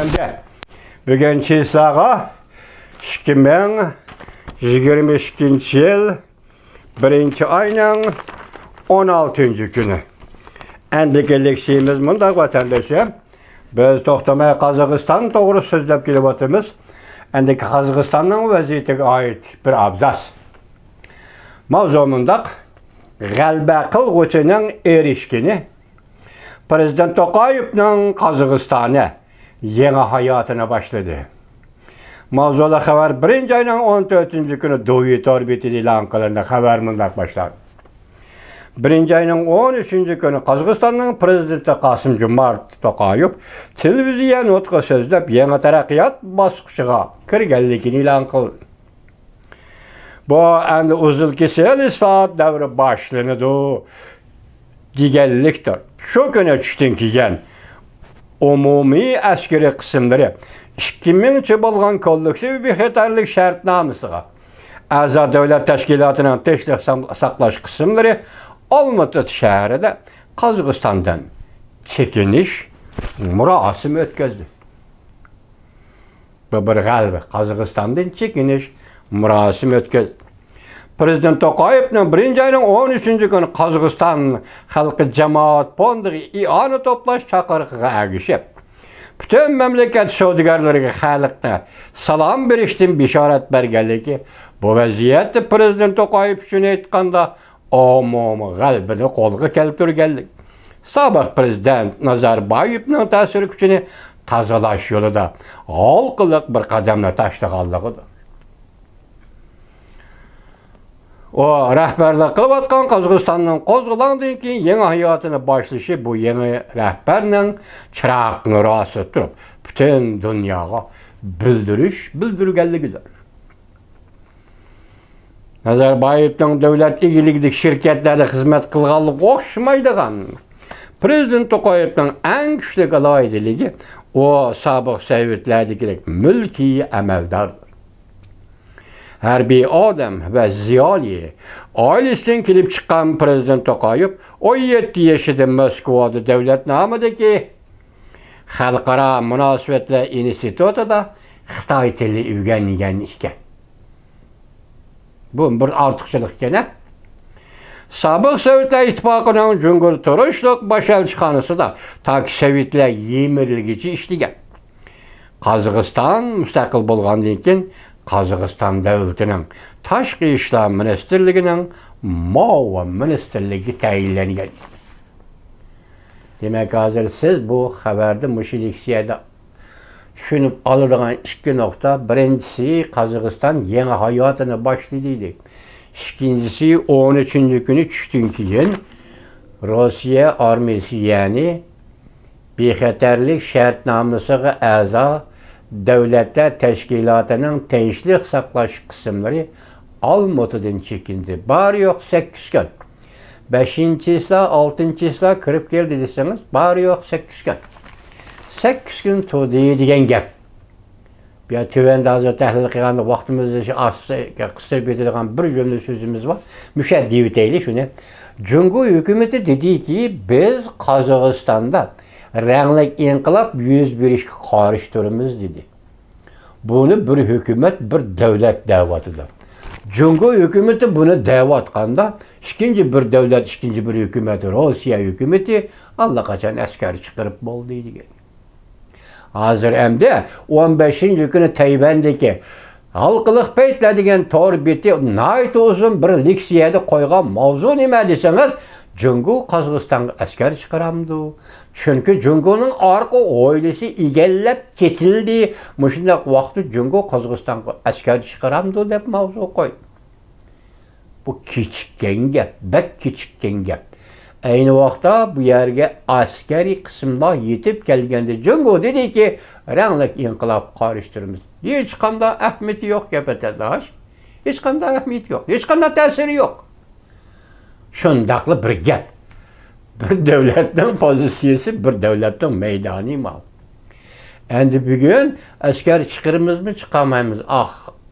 Hem bugün çislağa 2022 yıl 1. ayının 16. günü. Endikillik şeyimiz bunda vatandaşım. Biz toxtamaya Kazakistan doğru sözlep gelip oturumuz. Endiki Kazakistan'ın vaziyetine ait bir abzas. Mavzumundaq g'alba qilg'uchining erishgini Prezident To'qayevning Qozog'istoni yangi hayotini boshladi. Mavzuda xabar 1. ayning 14. kuni Do'yi torbetida e'lon qilindi. Xabar mundaq boshlandi. 1. ayning 13. kuni Qozog'istonning prezidenti Qosim-Jomart To'qayev televiziya nutqi so'zlab yangi taraqqiyot bosqichiga kirganligini e'lon qildi. Bu endi uzun keseli saat devri başlanıdı digelliktir. Şu güne düştün ki umumi askeri kısımları 2000 bolgan kollektiv bir xatarlik şartnamesiga Azad Devlet Teşkilatı'nın teşvik saklaş kısımları Almatı şehrinde Kazakistan'dan çekiniş murasim ötkazdı. Bu bir galiba Kazakistan'dan çekiniş murasim ötkazdı. Prezident To'qayevning 1. ayning 13. kuni Qozog'iston xalqi jamoat fondiga i'ona to'plash chaqirig'iga ergishib, butun mamlakat savdogarlariga xalqqa salom berishdan bishorat berganligi bu vaziyatda Prezident To'qayev uchun aytganda umumiy g'alabani qo'lga keltirganlik. Sobiq prezident Nazarboyevning ta'sir kuchini tozalash yo'lida halqiliq bir qadamni tashlaganligidir. O rəhbərlik qılıb atqan Qozog'istonning qo'zg'algandan keyin yangi hayotini boshlashi bu yangi rahbarning chiroq nuri ostida turib butun dunyoga bildirganligidir. Nazarboyevning davlat egiligidagi shirkatlarda xizmat qilganligi o'xshamaydigan. Prezident To'qayevning eng kuchli alohidaligi o sobiq sovetlardagi mulkiy amaldor. Harbiy odam va ziyoli oilasidan kelib chiqqan Prezident To'qayev 17 yoshida Moskvada davlat nomidagi Xalqaro munosabatlar institutida Xitoy tilini o'rgangan ekan. Bu bir ortiqchilik ekan. Sobiq Sovetlar Ittifoqining Jungur turishliq bosh elchixonasida toki Sovetlar yemirilgicha ishlagan. Qozog'iston mustaqil bo'lgandan keyin Qozog'iston davlatining tashqi ishlar ministrligining muavin ministrligi tayinlangan. Demak, hozir siz bu xabarda mushileksiyada tushunib oladigan ikki nuqta. Birinchisi, Qozog'iston yangi hayotini boshlaydi. Ikkinchisi, 13. kuni tushdan keyin Rossiya armiyasi, ya'ni bexatarlik shartnomasiga a'zo Devletler Teşkilatı'nın tinchlik saqlash qismlari Almatıdan çekindi. Bari yo'q 8 gün. 5. isla, 6. isla kirib keldi deseniz, bari yo'q 8 gün. 8 gün to'di degan gap. Bu tövende hozir tahlil qilgan vaqtimizda qistirib ketadigan bir jumla so'zimiz bor. Musha deb aytaylik shuni. Jungo hukumati dediki, biz Qozog'istonda ranglik inqilab yuz berishga qarshi turamiz dedi. Bunu bir hükümet, bir devlet davatıdır. Jungo hükümeti bunu davatqanda, ikinci bir devlet, ikinci bir hükümet, Rusya hükümeti allaqachon askar chiqarib bo'ldi degan. Hozir endi 15. kuni Tayvandagi Halqiliq paytlar degan tor beti nayt uzun bir leksiyada qo'ygan mavzu nima desangiz, Jungo Qozog'istonga askar chiqaramdi. Çünkü Jungo'nun arka oilesi egallab ketildi. Mushundaq vaqtda Jungo Qozog'istonga askar chiqaramdi deb mavzu qo'ydi. Bu kechikkan gap, bak kechikkan gap. Ayni vaqtda bu yerga askariy qismda yetib kelganda Jungo dediki, ranglik inqilob qarishtiramiz. Hech qanday ahamiyati yo'q gap atadash. Hech qanday ahamiyati yo'q. Hech qanday ta'siri yo'q. Shundaqli bir gap. Bir devletin pozisiyası, bir devletin meydani mal. Endi bugün askar chiqirimiz mi chiqamaymiz?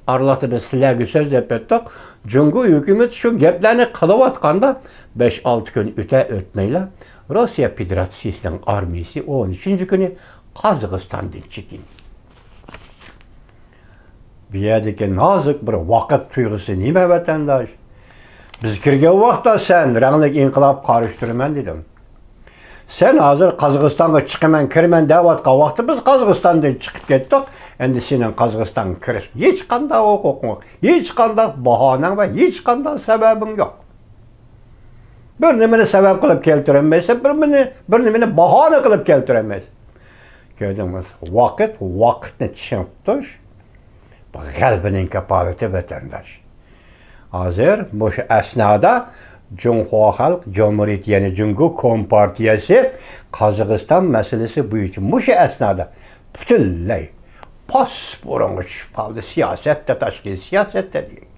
Arlatı biz sizlarga söz deb aytdik. Jungo hukumat shu gaplarni qilayotganda 5-6 kun o'tmayla Rossiya Federatsiyasining armiyasi 13. kuni Qozog'istondan chekin. Bu yerdagi nozik bir vaqt tuyg'usi nima vatandosh? Biz kirgan vaqtda sen ranglik inqilob qarıştırman dedim. Sen hozir Qozog'istonga chiqaman, kirman deyotgan vaqtda biz Qozog'istondan chiqib ketdik. Endi sening Qozog'istonga kirish hech qanday huquqing, hech qanday bahonang va hech qanday sababing yo'q. Bir nimani sabab qilib keltirolmaysan, bir nimani bahona qilib keltirolmaysan. Ko'rdingmi? Vaqtni tushunib turish. Bu g'albining kapolati vatandosh. Hozir bu asnoda Cumhur Xalq Cumhuriyeti yani Cumhur Kompartiyasi Qozog'iston masalasi bo'yicha mushu asnoda butunlay pasporonga tushib qoldi siyosatda, tashkiliy siyosatda deydi.